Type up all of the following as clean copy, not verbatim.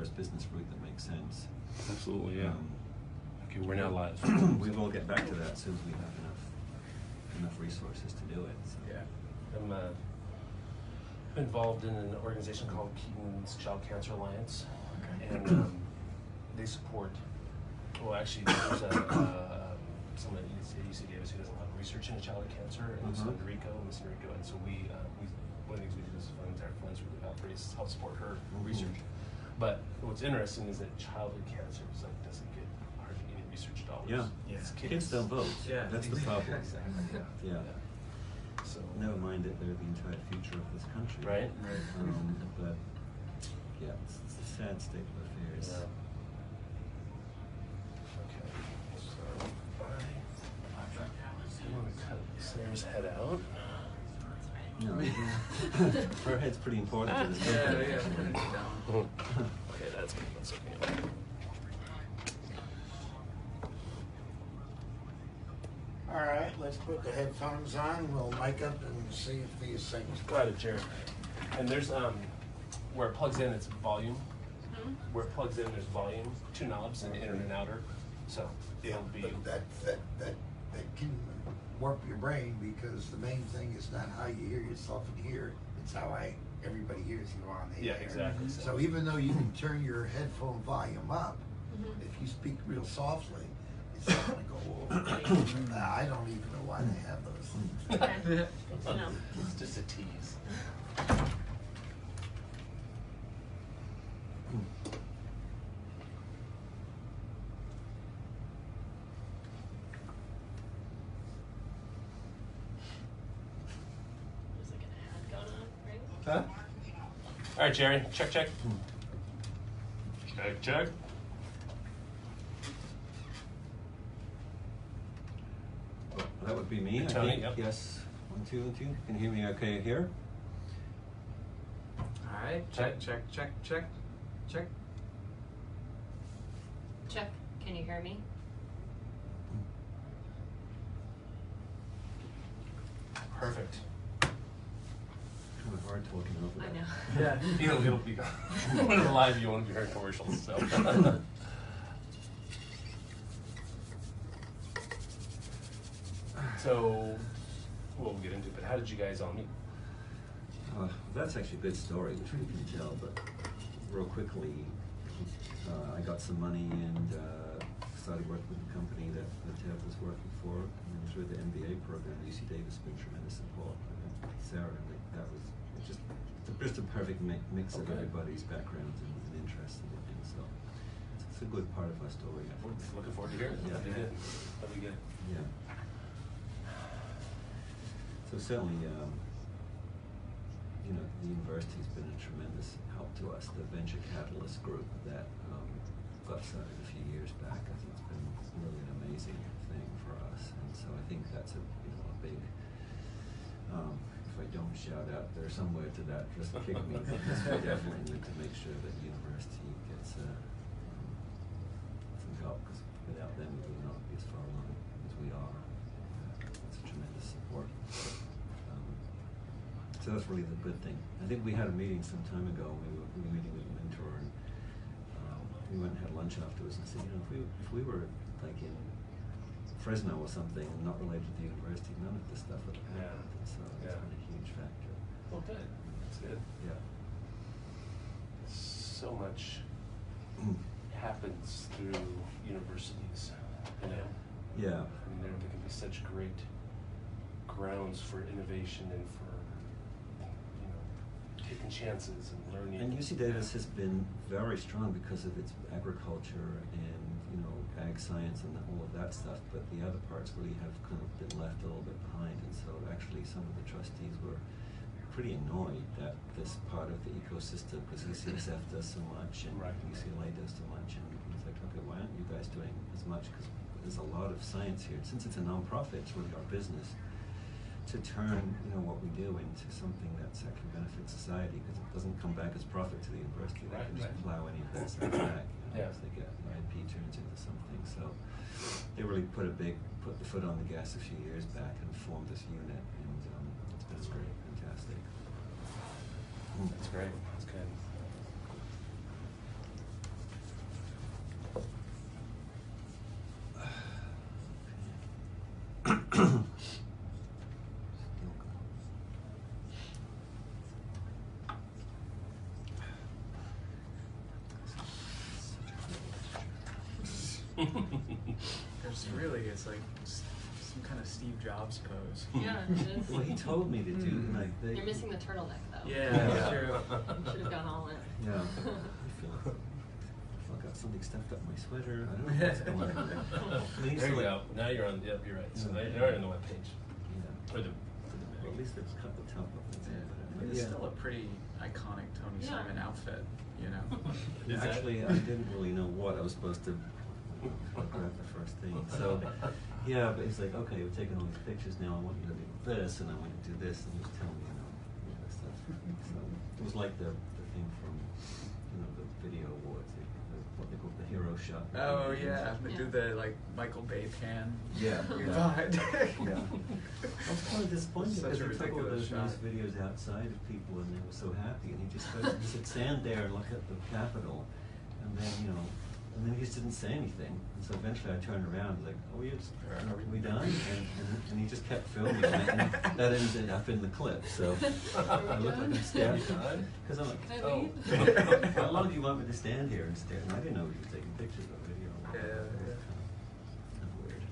first business route that makes sense. Absolutely, yeah. Okay, we're now live. We will get back to that as soon as we have enough resources to do it. So. Yeah, I'm involved in an organization called Keaton's Child Cancer Alliance, and they support. Well, actually, there's someone at UC Davis who does a lot of research into childhood cancer, and Miss Enrico, and so we one of the things we do is fund our funds really help support her research. But what's interesting is that childhood cancer doesn't get hardly any research dollars. Yeah, It's kids don't vote. Yeah, that's the problem. Exactly. Yeah. So never mind that they're the entire future of this country. Right. But yeah, it's a sad state of affairs. Yeah. Okay. So I want to cut Sarah's head out. No, her head's pretty important to this. Okay, that's good. That's okay. All right, let's put the headphones on. We'll mic up and see if these things. Got it, Jared. And there's where it plugs in, it's volume. Where it plugs in, there's volume. 2 knobs, an inner and an outer. So it'll be. But that can warp your brain, because the main thing is not how you hear yourself in here. It's how everybody hears you on the air. Yeah, exactly. So even though you can turn your headphone volume up, if you speak real softly, it's not going to go over. I don't even know why they have those things. Okay. No. It's just a tease. There's like an ad going on, right? Huh? All right, Jerry. Check. Check. That would be me. Tony, I think. yep. Yes. 1, 2, 1, 2. Can you hear me okay here? All right. Check. Chuck, can you hear me? Perfect. Kind of hard talking over I that. know. Yeah. It'll be. When we're live, you won't be hearing commercials. So. So, we'll get into it, but how did you guys all meet? That's actually a good story, which we can tell, but real quickly, I got some money and started working with the company that Ted was working for, and through the MBA program, UC Davis been tremendous support. And Sarah, that was just a perfect mix of everybody's backgrounds and interests and things, so it's a good part of our story. I think. Looking forward to hearing it. Yeah. That'll be good. That'll be good. Yeah. So certainly, the university's been a tremendous help to us. The Venture Catalyst group that got started a few years back, I think it's been really an amazing thing for us. And so I think that's a big, if I don't shout out there somewhere to that, just kick me. Because we definitely need to make sure that the university gets some help, because without them we would not be as far along as we are. It's a tremendous support. So that's really the good thing. I think we had a meeting some time ago. We were meeting with a mentor, and we went and had lunch afterwards and said, if we were like in Fresno or something and not related to the university, none of this stuff would have happened. Yeah. So it's been a huge factor. Well, good. That's good. Yeah. So much happens through universities, Yeah. I mean, there can be such great grounds for innovation and for taking chances and learning. And UC Davis has been very strong because of its agriculture and ag science and all of that stuff, but the other parts really have kind of been left a little bit behind, and so actually some of the trustees were pretty annoyed that this part of the ecosystem, because UCSF does so much and UCLA does so much, and it's like, okay, why aren't you guys doing as much? Because there's a lot of science here. Since it's a nonprofit, it's really our business to turn what we do into something that's actually benefits society, because it doesn't come back as profit to the university. They can just plow any of that stuff back as they get the IP turns into something. So they really put the foot on the gas a few years back and formed this unit, and it's been great, fantastic. That's great. That's good. There's really, it's like some kind of Steve Jobs pose. Yeah, it is. Well, he told me to do like they. You're missing the turtleneck though. Yeah, Yeah. that's true. You should have gone all in. Yeah. I feel like I've got something stuffed up my sweater. I don't know what's going on. And he's There you like- go. Now you're on. Yep, you're right. So Yeah. now you're on the web page. Yeah. Or the Well, at least they've cut the top off. Yeah. I But mean, it's yeah. still a pretty iconic Tony Yeah. Simon outfit, you know. Is that- Actually, I didn't really know what I was supposed to grab the first thing. So, yeah, but he's like, okay, we've taken all these pictures now. I want you to do this, and I want you to do this, and he's telling me, all that stuff. So it was like the thing from, the video awards, what they call the hero shot. Oh yeah, they Yeah. do the like Michael Bay pan. Yeah. You're Yeah. behind. Yeah. I was kind of disappointed Such because a he took all ridiculous those nice shot. videos outside of people and they were so happy and he said stand there and look at the Capitol and then he just didn't say anything. And so eventually I turned around like, oh, are we done? And he just kept filming it and that ended up in the clip. So I looked like I'm staring because I'm like, Can I oh, leave? how long do you want me to stand here and stare? And I didn't know he was taking pictures of it. Yeah, It was yeah. kind of weird.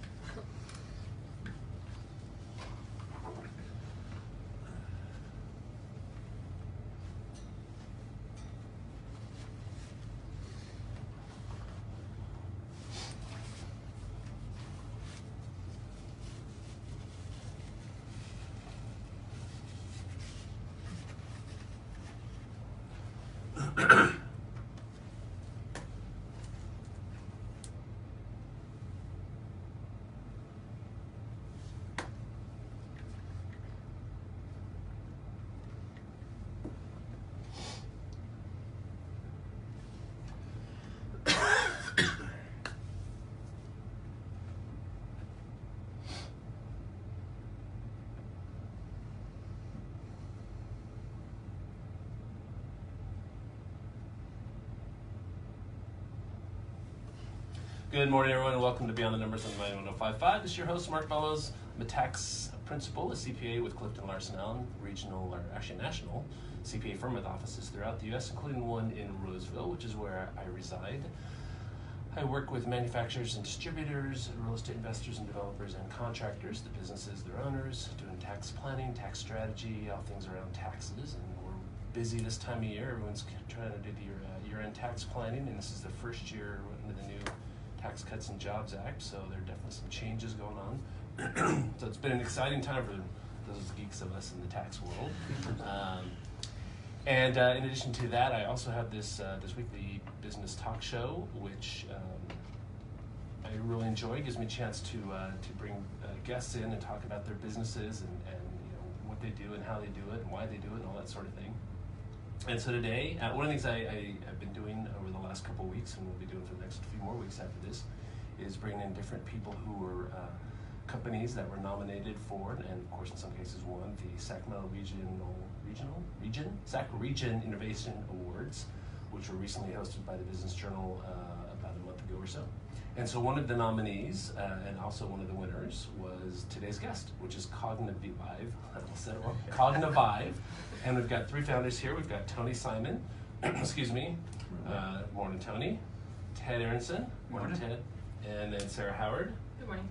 Good morning, everyone, and welcome to Beyond the Numbers on the 91055. This is your host, Mark Bellows. I'm a tax principal, a CPA with Clifton Larson Allen, regional, or actually national CPA firm with offices throughout the U.S., including one in Roseville, which is where I reside. I work with manufacturers and distributors, real estate investors and developers and contractors, the businesses, their owners, doing tax planning, tax strategy, all things around taxes. And we're busy this time of year. Everyone's trying to do the year-end tax planning, and this is the first year under the new Tax Cuts and Jobs Act, so there are definitely some changes going on. So it's been an exciting time for those geeks of us in the tax world. And in addition to that, I also have this weekly business talk show, which I really enjoy. It gives me a chance to bring guests in and talk about their businesses and what they do and how they do it and why they do it and all that sort of thing. And so today, one of the things I've been doing over the last couple of weeks, and we'll be doing for the next few more weeks after this, is bringing in different people who were companies that were nominated for, and of course in some cases won, the Sacramento Region Innovation Awards, which were recently hosted by the Business Journal about a month ago or so. And so one of the nominees, and also one of the winners, was today's guest, which is Cognivive. I almost said it wrong. Cognivive. And we've got three founders here. We've got Tony Simon, excuse me, morning Tony, Ted Aronson, morning Ted, and then Sara Howard. Good morning.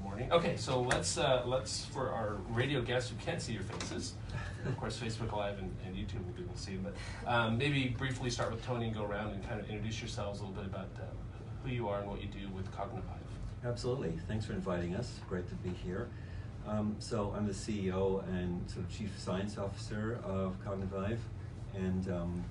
Morning. Okay, so let's for our radio guests who can't see your faces, of course Facebook Live and YouTube will be able to see them, but maybe briefly start with Tony and go around and kind of introduce yourselves a little bit about who you are and what you do with Cognivive. Absolutely. Thanks for inviting us. Great to be here. So I'm the CEO and sort of Chief Science Officer of Cognivive, and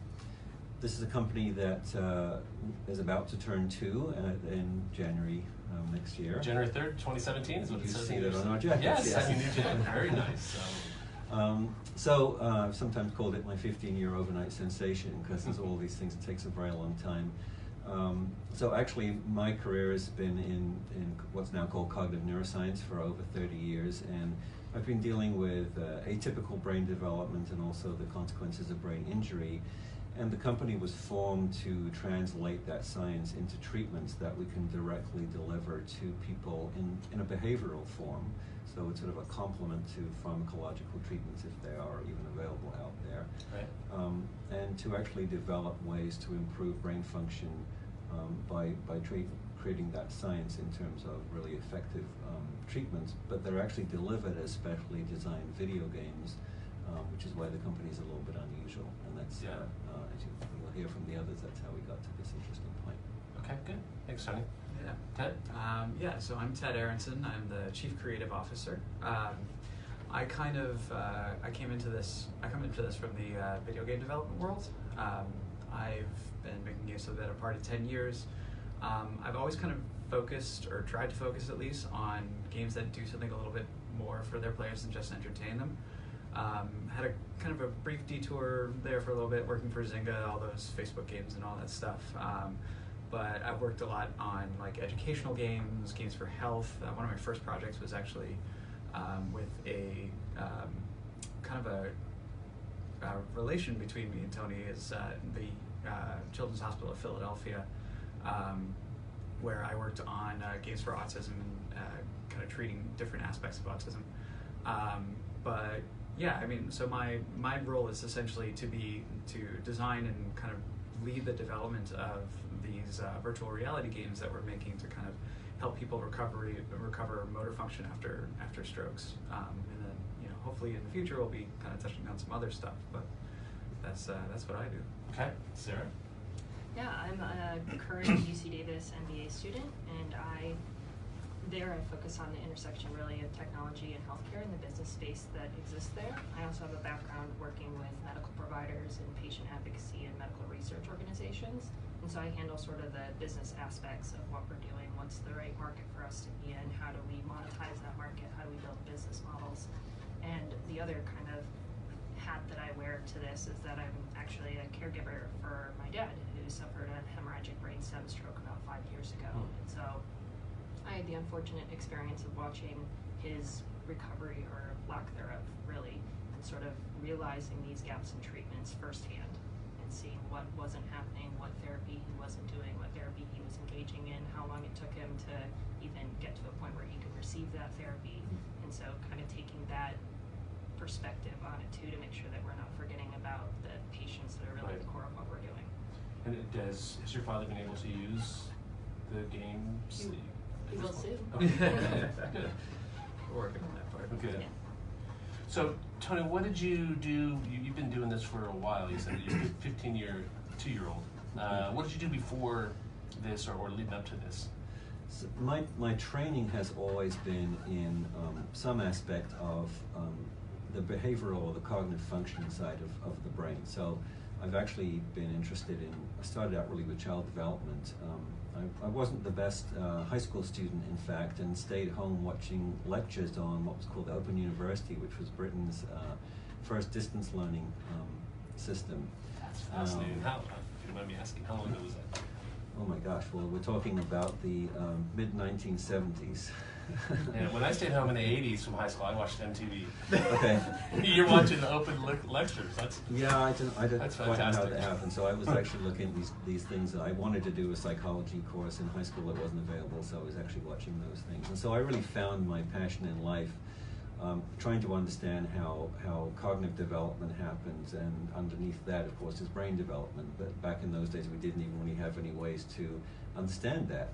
this is a company that is about to turn 2 in January next year. January 3rd, 2017 is what it You says see in that your on our jackets, Yes, yes. I mean, you did. Very nice. So I've sometimes called it my 15-year overnight sensation because there's all these things. It takes a very long time. So actually, my career has been in what's now called cognitive neuroscience for over 30 years, and I've been dealing with atypical brain development and also the consequences of brain injury. And the company was formed to translate that science into treatments that we can directly deliver to people in a behavioral form. So it's sort of a complement to pharmacological treatments if they are even available out there. Right. And to actually develop ways to improve brain function by creating that science in terms of really effective treatments, but they're actually delivered as specially designed video games, which is why the company is a little bit unusual. And that's, as you'll hear from the others, that's how we got to this interesting point. Okay, good. Thanks, Tony. Yeah. Ted? Yeah, so I'm Ted Aronson. I'm the Chief Creative Officer. I kind of I come into this from the video game development world. I've been making games for the better part of 10 years. I've always kind of focused, or tried to focus at least, on games that do something a little bit more for their players than just entertain them. Had a kind of a brief detour there for a little bit, working for Zynga, all those Facebook games and all that stuff. But I've worked a lot on like educational games, games for health. One of my first projects was actually with a kind of a relation between me and Tony is the Children's Hospital of Philadelphia, where I worked on games for autism and kind of treating different aspects of autism. But yeah, I mean, so my role is essentially to design and kind of lead the development of these virtual reality games that we're making to kind of help people recover motor function after strokes, and then hopefully in the future we'll be kind of touching on some other stuff. But that's what I do. Okay, Sarah? Yeah, I'm a current UC Davis MBA student, and I focus on the intersection really of technology and healthcare and the business space that exists there. I also have a background working with medical providers and patient advocacy and medical research organizations, and so I handle sort of the business aspects of what we're doing, what's the right market for us to be in, how do we monetize that market, how do we build business models. And the other kind of hat that I wear to this is that I'm actually a caregiver for my dad, who suffered a hemorrhagic brain stem stroke about 5 years ago. And so I had the unfortunate experience of watching his recovery, or lack thereof, really, and sort of realizing these gaps in treatments firsthand and seeing what wasn't happening, what therapy he wasn't doing, what therapy he was engaging in, how long it took him to even get to a point where he could receive that therapy. And so kind of taking that perspective on it too, to make sure that we're not forgetting about the patients that are really the core of what we're doing. And has your father been able to use the games? He will soon. Okay. Good. We're working on that part. Okay. Yeah. So, Tony, what did you do? You've been doing this for a while. You said you're a 15-year-2-year-old. What did you do before this, or leading up to this? So my training has always been in some aspect of the behavioral or the cognitive functioning side of the brain. So I've actually been interested in, I started out really with child development. I wasn't the best high school student, in fact, and stayed home watching lectures on what was called Open University, which was Britain's first distance learning system. That's fascinating. If you mind me asking, how long ago was that? Oh my gosh, well, we're talking about the mid-1970s. Yeah, when I stayed home in the 80s from high school, I watched MTV. Okay. You're watching the open lectures. Yeah, I didn't That's quite know how fantastic. that happened. So I was actually looking at these things. I wanted to do a psychology course in high school that wasn't available, so I was actually watching those things. And so I really found my passion in life trying to understand how cognitive development happens, and underneath that, of course, is brain development. But back in those days, we didn't even really have any ways to understand that.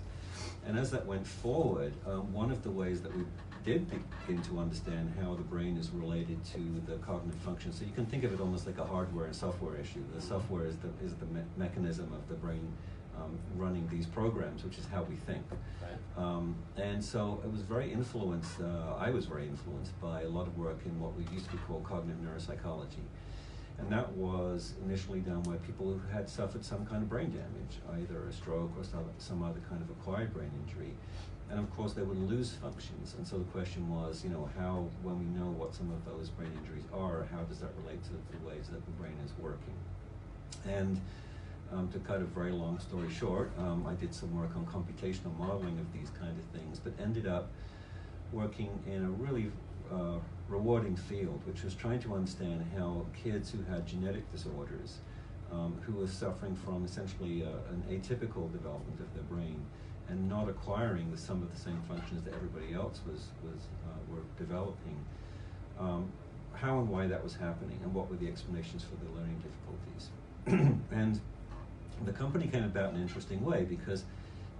And as that went forward, one of the ways that we did begin to understand how the brain is related to the cognitive function. So you can think of it almost like a hardware and software issue. The software is the mechanism of the brain running these programs, which is how we think. Right. And so it was very influenced, I was very influenced by a lot of work in what we used to be called cognitive neuropsychology. And that was initially done by people who had suffered some kind of brain damage, either a stroke or some other kind of acquired brain injury. And of course they would lose functions. And so the question was, how, when we know what some of those brain injuries are, how does that relate to the ways that the brain is working? And to cut a very long story short, I did some work on computational modeling of these kind of things, but ended up working in a really rewarding field, which was trying to understand how kids who had genetic disorders, who were suffering from essentially an atypical development of their brain and not acquiring some of the same functions that everybody else were developing, how and why that was happening, and what were the explanations for the learning difficulties. And The company came about in an interesting way because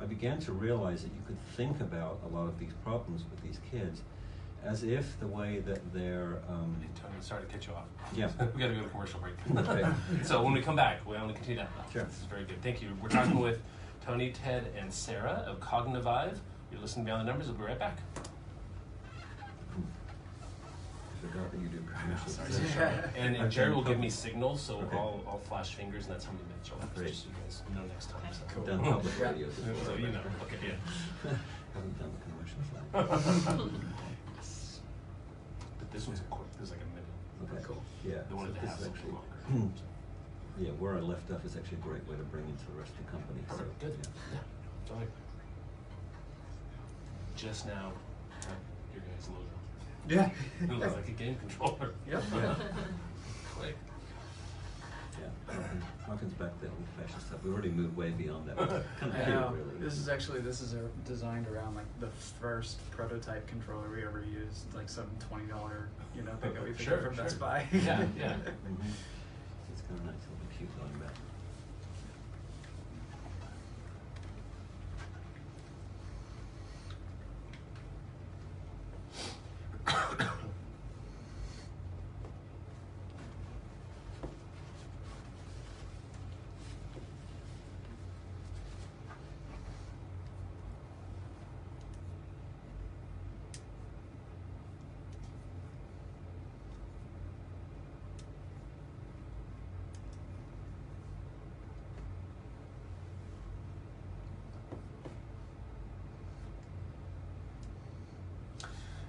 I began to realize that you could think about a lot of these problems with these kids as if the way that they're... Hey, Tony, sorry to cut you off. Yeah. We got to go to commercial break. Okay. So when we come back, we're going to continue that. Sure. This is very good. Thank you. We're talking with Tony, Ted, and Sara of Cognivive. You're listening Beyond the Numbers. We'll be right back. I forgot that you do commercials. Sorry. And Okay. Jerry will give me signals, so Okay. I'll flash fingers, and that's how many minutes are left, Great. just so you guys know next time. So. I've done public radio before. So you know. Okay, yeah. Haven't done the commercials. But this one's quick. This is like a minute. Okay, Cool. Yeah. The one so at the this half is is actually, longer. yeah, where I left off is actually a great way to bring into the rest of the company. So, Perfect. Good. yeah. Yeah. All right. Just now, your guys' logo. Yeah. It looks like a game controller. Yep. Yeah. Quick. Yeah, Martin's back there old fashioned stuff. We've already moved way beyond that. Kind of I cute, know. really. This is designed around like the first prototype controller we ever used, like some $20, thing that we picked Sure, up from sure. Best Buy. Yeah, yeah. Mhm. It's kind of nice, it'll be cute going back.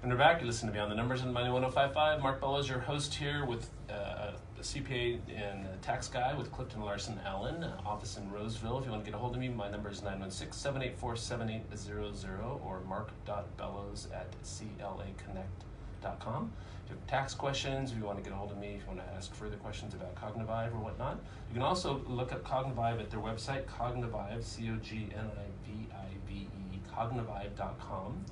And we're back. You listen to Beyond the Numbers on 91055. Mark Bellows, your host here with a CPA and a tax guy with Clifton Larson Allen, office in Roseville. If you want to get a hold of me, my number is 916-784-7800 or mark.bellows@claconnect.com. If you have tax questions, if you want to get a hold of me, if you want to ask further questions about Cognivive or whatnot, you can also look up Cognivive at their website, Cognivive, C-O-G-N-I-V-I-V-E, cognivive.com.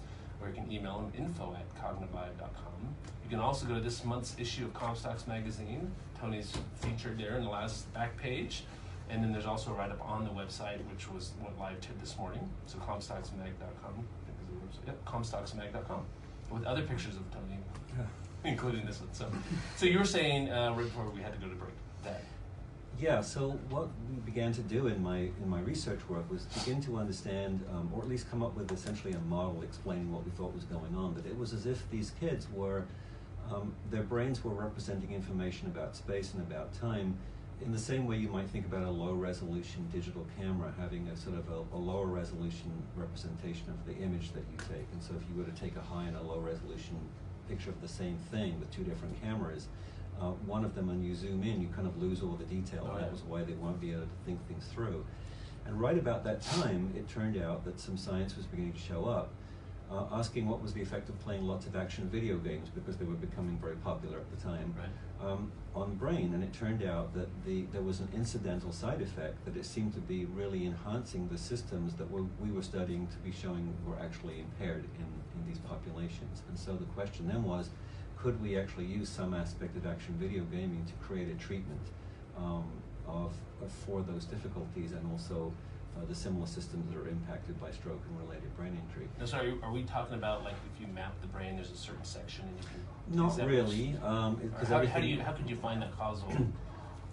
Or you can email them info@cognivive.com. You can also go to this month's issue of Comstocks magazine. Tony's featured there in the last back page. And then there's also a write-up on the website, which went live this morning. So comstocksmag.com. Yep, comstocksmag.com. With other pictures of Tony, including this one. So you were saying, right before we had to go to break, that... Yeah, so what we began to do in my research work was begin to understand, or at least come up with essentially a model explaining what we thought was going on. That it was as if these kids were, their brains were representing information about space and about time in the same way you might think about a low-resolution digital camera having a sort of a lower resolution representation of the image that you take. And so if you were to take a high and a low-resolution picture of the same thing with two different cameras, one of them, when you zoom in, you kind of lose all the detail, and that was why they won't be able to think things through. And right about that time, it turned out that some science was beginning to show up, asking what was the effect of playing lots of action video games, because they were becoming very popular at the time, on the brain. And it turned out that there was an incidental side effect, that it seemed to be really enhancing the systems that we were studying to be showing were actually impaired in these populations. And so the question then was, could we actually use some aspect of action video gaming to create a treatment for those difficulties, and also the similar systems that are impacted by stroke and related brain injury? No, sorry, are we talking about like if you map the brain, there's a certain section and you can... Not really. How could you find that causal...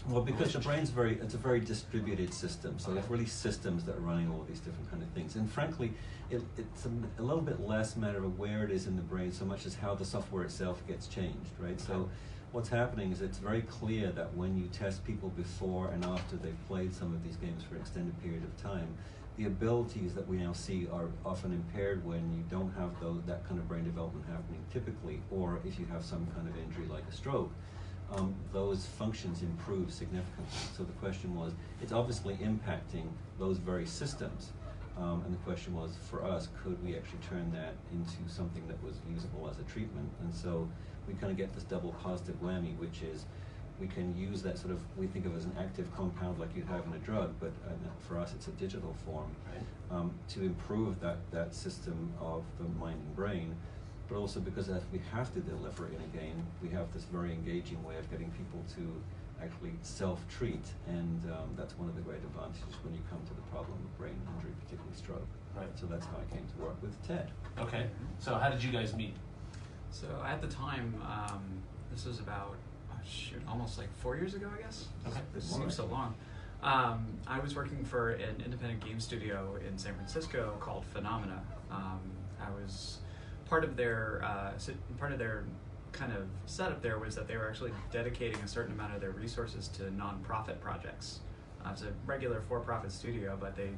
Well, because the brain's it's a very distributed system, so there's really systems that are running all of these different kind of things. And frankly, it's a little bit less matter of where it is in the brain so much as how the software itself gets changed, right? So what's happening is it's very clear that when you test people before and after they've played some of these games for an extended period of time, the abilities that we now see are often impaired when you don't have that kind of brain development happening typically, or if you have some kind of injury like a stroke. Those functions improve significantly. So the question was, it's obviously impacting those very systems. And the question was, for us, could we actually turn that into something that was usable as a treatment? And so we kind of get this double positive whammy, which is we can use that sort of, we think of as an active compound like you'd have in a drug, but for us it's a digital form, to improve that system of the mind and brain. But also because if we have to deliver it in a game, we have this very engaging way of getting people to actually self-treat, and that's one of the great advantages when you come to the problem of brain injury, particularly stroke. Right. So that's how I came to work with TED. Okay. So how did you guys meet? So at the time, this was about, almost like 4 years ago, I guess. Okay. It seems so long. I was working for an independent game studio in San Francisco called Phenomena. I was part of their kind of setup there was that they were actually dedicating a certain amount of their resources to nonprofit projects. It's a regular for-profit studio, but they,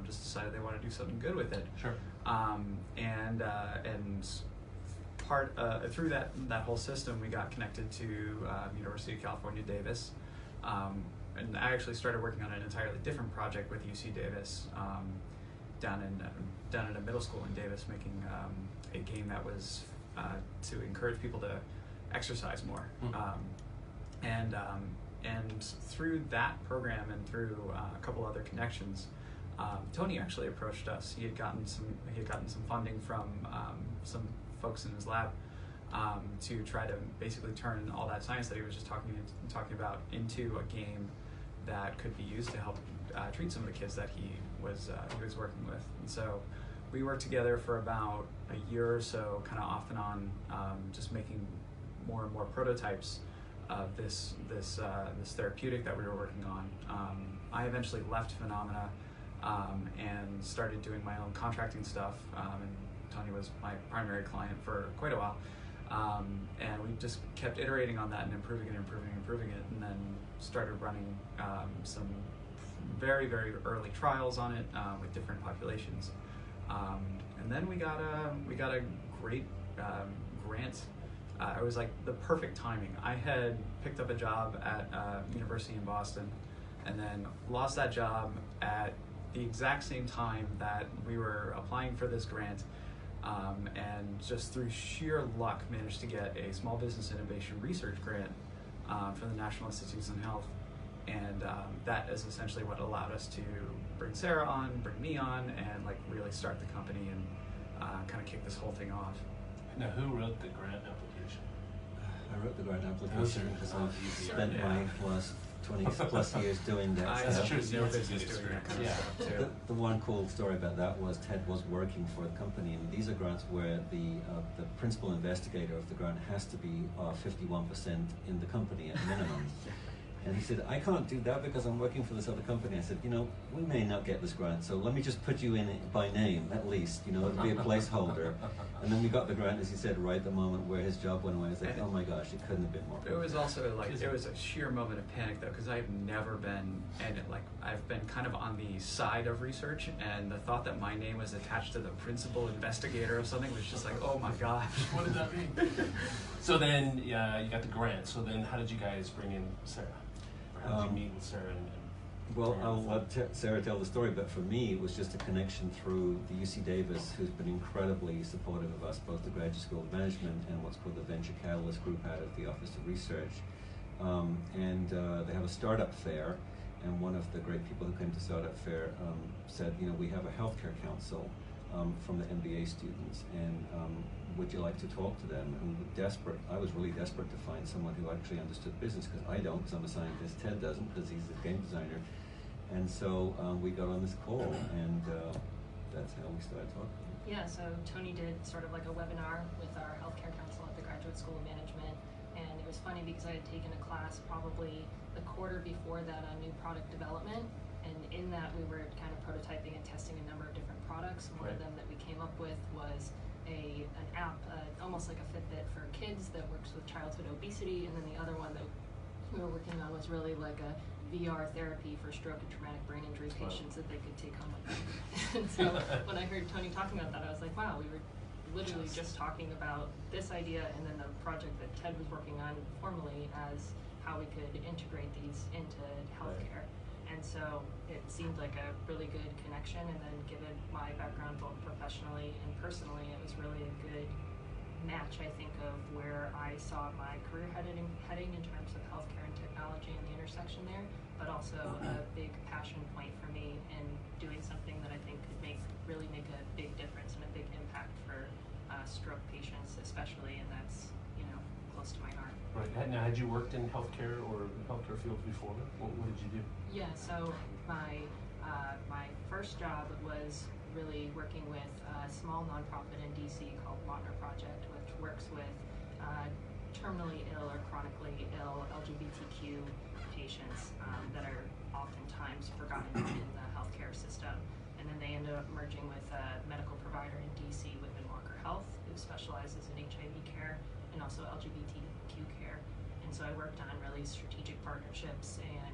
just decided they want to do something good with it. Sure. And through that whole system, we got connected to University of California, Davis. And I actually started working on an entirely different project with UC Davis down at a middle school in Davis, making a game that was to encourage people to exercise more. And through that program and through a couple other connections, Tony actually approached us. He had gotten some funding from some folks in his lab to try to basically turn all that science that he was just talking about into a game that could be used to help treat some of the kids that he was working with. And so we worked together for about a year or so, kind of off and on, just making more and more prototypes of this therapeutic that we were working on. I eventually left Phenomena and started doing my own contracting stuff, and Tony was my primary client for quite a while. And we just kept iterating on that and improving it, and then started running some very, very early trials on it with different populations. And then we got a great grant. It was like the perfect timing. I had picked up a job at University in Boston, and then lost that job at the exact same time that we were applying for this grant. And just through sheer luck managed to get a small business innovation research grant from the National Institutes on Health, and that is essentially what allowed us to bring Sara on, bring me on, and like really start the company and kind of kick this whole thing off. Now, who wrote the grant application? I wrote the grant application because I've spent my last 20 plus years doing that I stuff. have no business doing that kind of stuff too. The one cool story about that was Ted was working for the company, and these are grants where the principal investigator of the grant has to be 51% in the company at minimum. And he said, I can't do that because I'm working for this other company. I said, we may not get this grant, so let me just put you in it by name, at least, it'll be a placeholder. And then we got the grant, as he said, right at the moment where his job went away. I was like, oh my gosh, it couldn't have been more perfect. It was also like, it was a sheer moment of panic though, because I've never been, I've been kind of on the side of research, and the thought that my name was attached to the principal investigator of something was just like, oh my gosh. What did that mean? So then, you got the grant. So then how did you guys bring in Sara? How did you meet with Sara? Well, I'll let Sara tell the story, but for me, it was just a connection through the UC Davis, who's been incredibly supportive of us, both the Graduate School of Management and what's called the Venture Catalyst group out of the Office of Research. They have a startup fair, and one of the great people who came to startup fair said, we have a healthcare council from the MBA students, and would you like to talk to them? And I was really desperate to find someone who actually understood business, because I don't, because I'm a scientist. Ted doesn't, because he's a game designer. And so we got on this call, and that's how we started talking. Yeah, so Tony did sort of like a webinar with our healthcare council at the Graduate School of Management, and it was funny because I had taken a class probably the quarter before that on new product development, and in that we were kind of prototyping and testing a number of different products. One of them that we came up with was an app, almost like a Fitbit for kids that works with childhood obesity, and then the other one that we were working on was really like a VR therapy for stroke and traumatic brain injury patients that they could take home with them. And so when I heard Tony talking about that, I was like, wow, we were literally just talking about this idea and then the project that Ted was working on formally as how we could integrate these into healthcare. And so it seemed like a really good connection, and then given my background both professionally and personally, it was really a good match, I think, of where I saw my career heading in terms of healthcare and technology and the intersection there, but also a big passion point for me in doing something that I think could really make a big difference and a big impact for stroke patients especially, and that's close to my heart. Right. Now, had you worked in healthcare or the healthcare field before? What did you do? Yeah, so my first job was really working with a small nonprofit in DC called Wattner Project, which works with terminally ill or chronically ill LGBTQ patients that are oftentimes forgotten in the healthcare system. And then they ended up merging with a medical provider in DC within Walker Health, who specializes in HIV care and also LGBTQ care. And so I worked on really strategic partnerships and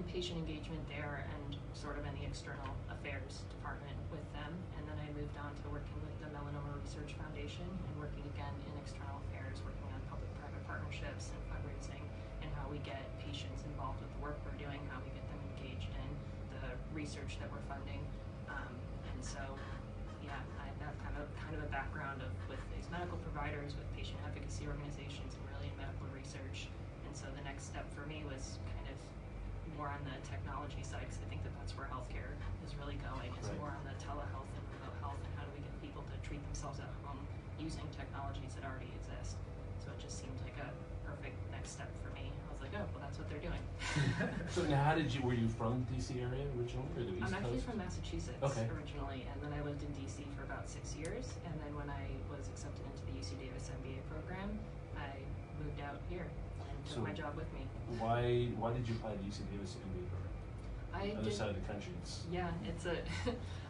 patient engagement there, and sort of in the external affairs department with them. And then I moved on to working with the Melanoma Research Foundation and working again in external affairs, working on public-private partnerships and fundraising, and how we get patients involved with the work we're doing, how we get them engaged in the research that we're funding. And so, yeah, I have kind of a background with these medical providers, with patient advocacy organizations, and really in medical research. And so the next step for me was kind of more on the technology side, because I think that's where healthcare is really going. It's Right. more on the telehealth and remote health, and how do we get people to treat themselves at home using technologies that already exist. So it just seemed like a perfect next step for me. I was like, oh, well, that's what they're doing. So now, were you from DC area originally, or the East I'm actually Coast? from Massachusetts originally, and then I lived in DC for about 6 years. And then when I was accepted into the UC Davis MBA program, I moved out here and took my job with me. Why did you apply to UC Davis MBA program? Other side of the country.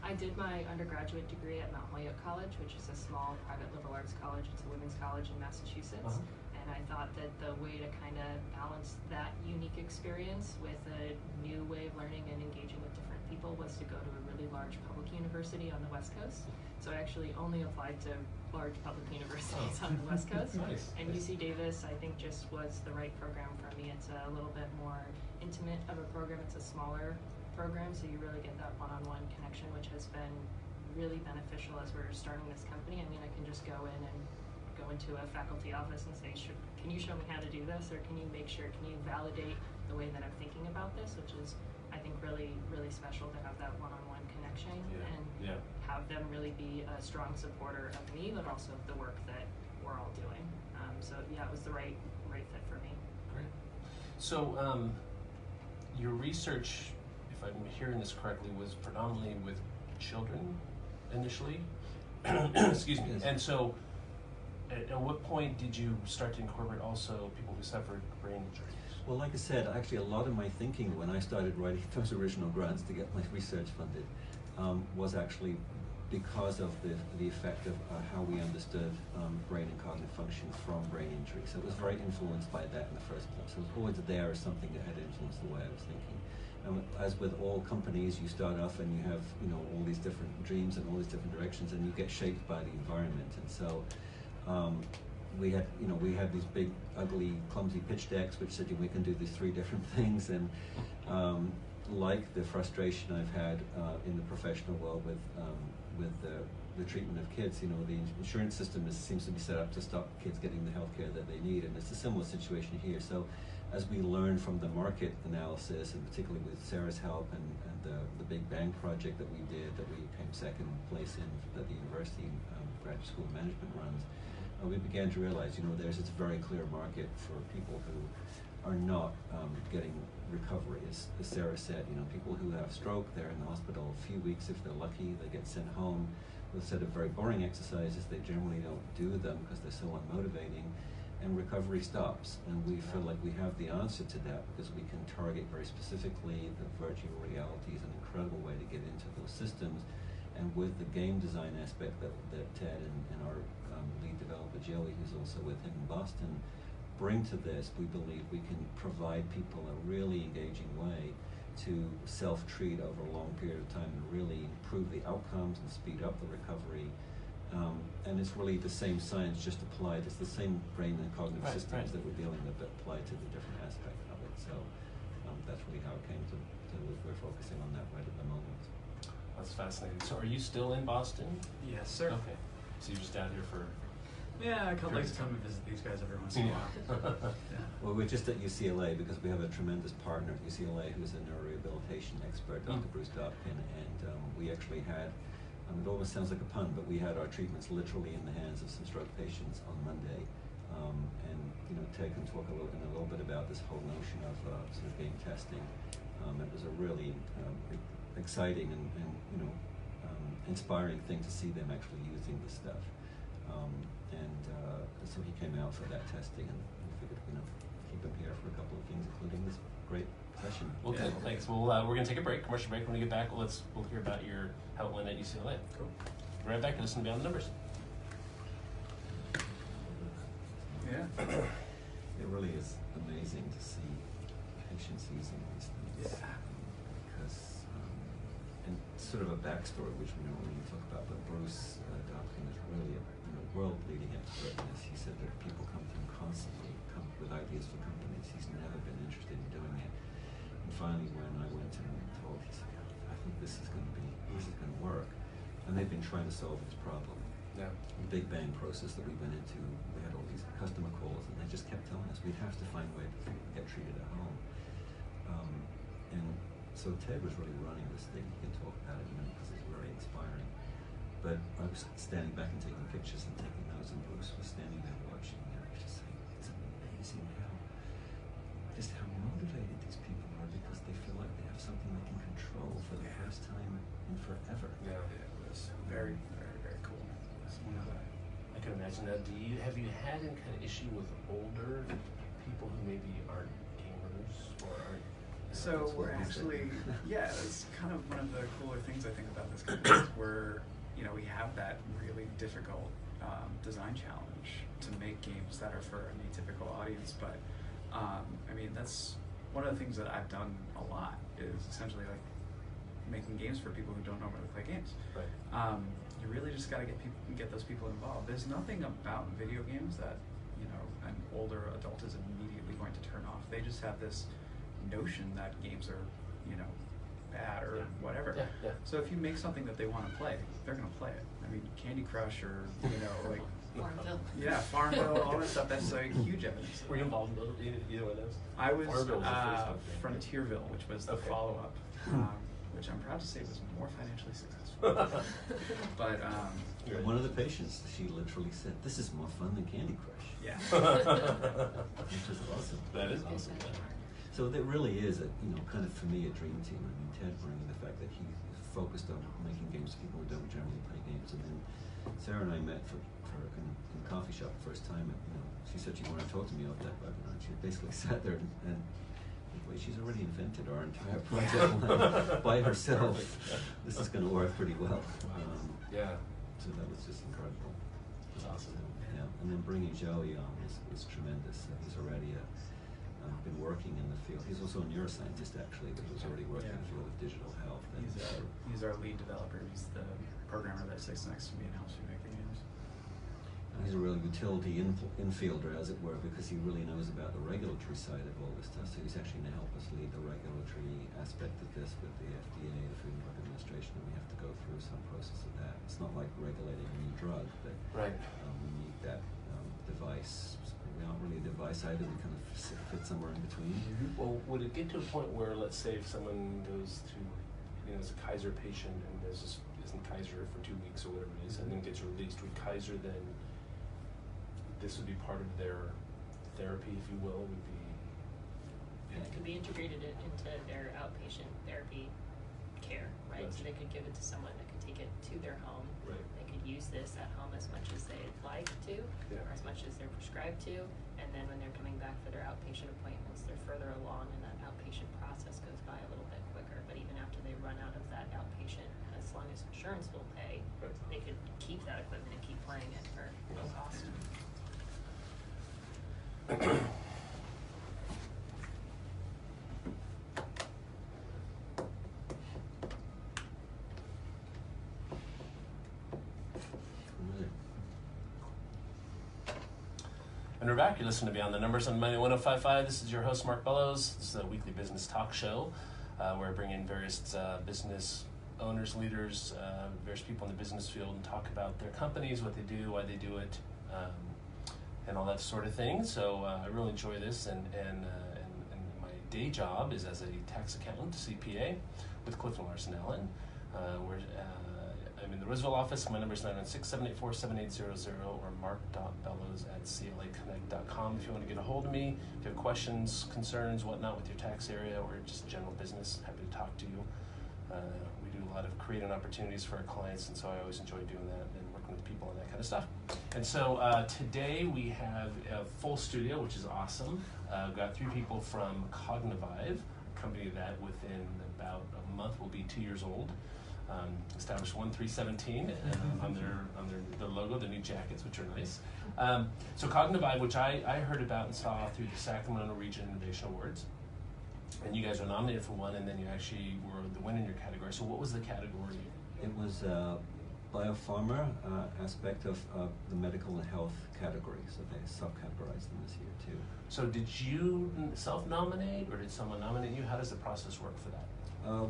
I did my undergraduate degree at Mount Holyoke College, which is a small private liberal arts college. It's a women's college in Massachusetts. And I thought that the way to kind of balance that unique experience with a new way of learning and engaging with different people was to go to a really large public university on the West Coast. So I actually only applied to large public universities on the West Coast. Nice. And UC Davis, I think, just was the right program for me. It's a little bit more intimate of a program. It's a smaller program, so you really get that one-on-one connection, which has been really beneficial as we're starting this company. I mean, I can just go in and go into a faculty office and say, can you show me how to do this, or can you validate the way that I'm thinking about this, which is, I think, really, really special to have that one-on-one connection and have them really be a strong supporter of me, but also of the work that we're all doing. So yeah, it was the right fit for me. Great. So your research, if I'm hearing this correctly, was predominantly with children initially. Excuse me. Yes. And so, at what point did you start to incorporate also people who suffered brain injuries? Well, like I said, actually a lot of my thinking when I started writing those original grants to get my research funded was actually because of the effect of how we understood brain and cognitive function from brain injury. So it was very influenced by that in the first place. It was always there as something that had influenced the way I was thinking. And as with all companies, you start off and you have all these different dreams and all these different directions, and you get shaped by the environment. And so we had these big, ugly, clumsy pitch decks which said we can do these 3 different things, and like the frustration I've had in the professional world with the treatment of kids, the insurance system seems to be set up to stop kids getting the health care that they need, and it's a similar situation here. So as we learn from the market analysis, and particularly with Sara's help and the Big Bang project that we did, that we came second place in, that the university graduate school of management runs, we began to realize, there's this very clear market for people who are not getting recovery. As Sara said, people who have stroke, they're in the hospital a few weeks if they're lucky. They get sent home with a set of very boring exercises. They generally don't do them because they're so unmotivating, and recovery stops. And we feel like we have the answer to that because we can target very specifically the virtual reality is an incredible way to get into those systems. And with the game design aspect that Ted and our lead developer Joey, who's also with him in Boston, bring to this, we believe we can provide people a really engaging way to self-treat over a long period of time and really improve the outcomes and speed up the recovery. And it's really the same science, just applied. It's the same brain and cognitive systems that we're dealing with, but applied to the different aspect of it. So that's really how it came to we're focusing on that right at the moment. That's fascinating. So are you still in Boston? Yes, sir. Okay. So you're just out here for... Yeah, I like to come and visit these guys every once in a while. Well, we're just at UCLA because we have a tremendous partner at UCLA who's a neurorehabilitation expert, Dr. Bruce Dopkin, and we actually had, it almost sounds like a pun, but we had our treatments literally in the hands of some stroke patients on Monday And Ted can talk in a little bit about this whole notion of sort of game testing. It was a really exciting and inspiring thing to see them actually using the stuff. So he came out for that testing, and we figured keep him here for a couple of things, including this great session. Well, yeah. Thanks. Well, we're going to take a break, commercial break. When we get back, we'll hear about how it went at UCLA. Cool. We're right back to listen Beyond the Numbers. Yeah. It really is amazing to see patients using these things. Yeah. Because, and sort of a backstory, which we don't really talk about, but Bruce Dobkin is really a world-leading expert in this. He said that people come to him constantly, come with ideas for companies. He's never been interested in doing it. And finally, when I went to him and told, he said, I think this is going to work. And they've been trying to solve this problem. Yeah. The Big Bang process that we went into, we had all these customer calls, and they just kept telling us we'd have to find a way to get treated at home. And so Ted was really running this thing. He can talk about it because it's very inspiring. But I was standing back and taking pictures and taking notes, and Bruce was standing there watching, and I was just saying, it's amazing how motivated these people are, because they feel like they have something they can control for the first time in forever. Yeah. It was very, very, very cool. I can imagine that. Have you had any kind of issue with older people who maybe aren't gamers or aren't? So we're actually, it's kind of one of the cooler things I think about this company is we have that really difficult design challenge to make games that are for an atypical audience. But that's one of the things that I've done a lot is essentially like making games for people who don't normally play games. Right. You really just got to get those people involved. There's nothing about video games that an older adult is immediately going to turn off. They just have this notion that games are bad or whatever. Yeah. So if you make something that they want to play, they're going to play it. I mean, Candy Crush or like Farmville. Yeah, Farmville, all that stuff. That's like huge evidence. Were you involved in either one of those? I was Farmville was the first one. Frontierville, which was the Okay. follow-up, which I'm proud to say was more financially successful. But One of the patients, she literally said, "This is more fun than Candy Crush." yeah. Which is awesome. That is awesome. So there really is kind of for me a dream team. I mean, Ted bringing the fact that he focused on making games for people who don't generally play games, and then Sarah and I met in a coffee shop the first time. And, she said she wanted to talk to me off that webinar. And she basically sat there and she's already invented our entire project line by herself. This is going to work pretty well. Yeah. So that was just incredible. That's awesome. Yeah, and then bringing Joey on was tremendous. He's already been working in the field. He's also a neuroscientist, actually, but he was already working in the field of digital health. And He's our lead developer. He's the programmer that sits next to me and helps me make the games. he's a real utility infielder, as it were, because he really knows about the regulatory side of all this stuff. So he's actually going to help us lead the regulatory aspect of this with the FDA, the Food and Drug Administration, and we have to go through some process of that. It's not like regulating a new drug, but Right. We need that device. We aren't really a device either. We kind of fit somewhere in between. Mm-hmm. Well, would it get to a point where, let's say, if someone goes to, is a Kaiser patient and is in Kaiser for 2 weeks or whatever it is, and then gets released, would Kaiser then, this would be part of their therapy, if you will, would be? Yeah, it could be integrated into their outpatient therapy care, right? So they could give it to someone that could take it to their home. Right. They could use this at home as much as they'd like to, Yeah. or as much as they're prescribed to. And then when they're coming back for their outpatient appointments, they're further along, and that outpatient process goes by a little bit quicker. But even after they run out of that outpatient, as long as insurance will pay, Right. they could keep that equipment and keep playing it for no cost. And we're back. You're listening to Beyond the Numbers on Money 105.5. This is your host, Mark Bellows. This is a weekly business talk show where I bring in various business owners, leaders, various people in the business field and talk about their companies, what they do, why they do it, and all that sort of thing. So I really enjoy this. And my day job is as a tax accountant, CPA, with Clifton Larson Allen, where I'm in the Roseville office. My number is 916-784-7800 or mark.bellows@claconnect.com if you want to get a hold of me. If you have questions, concerns, whatnot with your tax area or just general business, happy to talk to you. We do a lot of creating opportunities for our clients, and so I always enjoy doing that and working with people and that kind of stuff. And so today we have a full studio, which is awesome. We've got 3 people from Cognivive, a company that within about a month will be 2 years old. Established 1317 on their logo, their new jackets, which are nice. So Cognivive, which I heard about and saw through the Sacramento Region Innovation Awards. And you guys were nominated for one, and then you actually were the winner in your category. So what was the category? It was biopharma aspect of the medical and health category, so they subcategorized them this year too. So did you self-nominate, or did someone nominate you? How does the process work for that?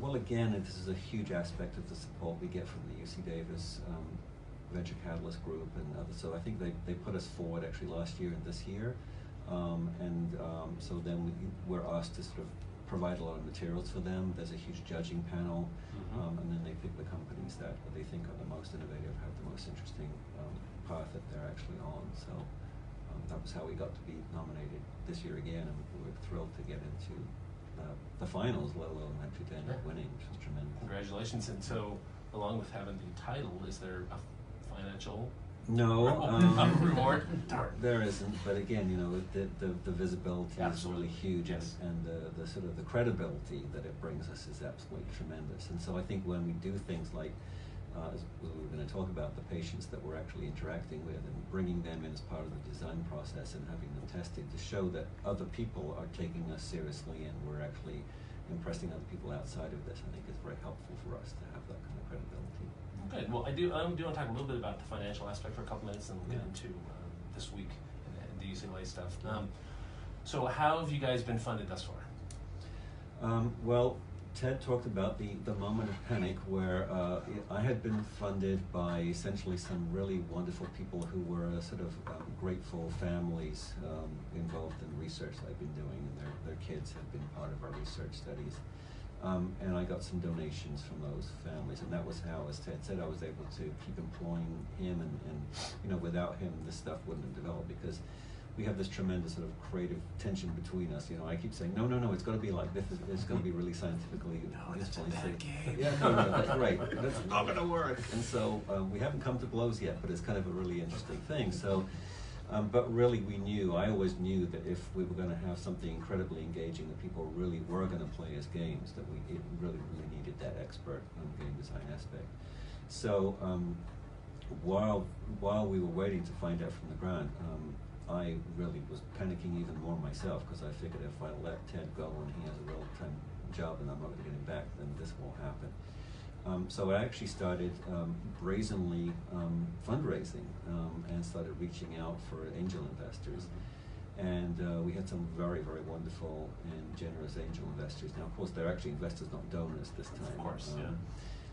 Well, again, this is a huge aspect of the support we get from the UC Davis Venture Catalyst Group and others. So I think they put us forward actually last year and this year. So then we're asked to sort of provide a lot of materials for them. There's a huge judging panel, and then they pick the companies that they think are the most innovative, have the most interesting path that they're actually on. So that was how we got to be nominated this year again, and we were thrilled to get into the finals, let alone actually to end up winning, which was tremendous. Congratulations. And so, along with having the title, is there a financial reward? There isn't, but again, the visibility is really huge, yes. and the sort of the credibility that it brings us is absolutely tremendous. And so I think when we do things like, as we were going to talk about, the patients that we're actually interacting with and bringing them in as part of the design process and having them tested to show that other people are taking us seriously and we're actually impressing other people outside of this, I think is very helpful for us to have that kind of credibility. Okay, well, I do want to talk a little bit about the financial aspect for a couple minutes, and we'll get into this week and the UCLA stuff. So how have you guys been funded thus far? Well, Ted talked about the moment of panic where I had been funded by essentially some really wonderful people who were sort of grateful families involved in research I've been doing, and their kids had been part of our research studies. And I got some donations from those families, and that was how, as Ted said, I was able to keep employing him, and without him this stuff wouldn't have developed, because we have this tremendous sort of creative tension between us. I keep saying, no, it's got to be like this. It's going to be really scientifically. No, that's a bad game. Yeah, no, that's right. That's not going to work. And so we haven't come to blows yet, but it's kind of a really interesting thing. So, but really, I always knew that if we were going to have something incredibly engaging, that people really were going to play as games, that it really needed that expert game design aspect. So while we were waiting to find out from the grant, I really was panicking even more myself, because I figured if I let Ted go and he has a real-time job and I'm not going to get him back, then this won't happen. So I actually started brazenly fundraising and started reaching out for angel investors. And we had some very, very wonderful and generous angel investors. Now, of course, they're actually investors, not donors this time. Of course, yeah.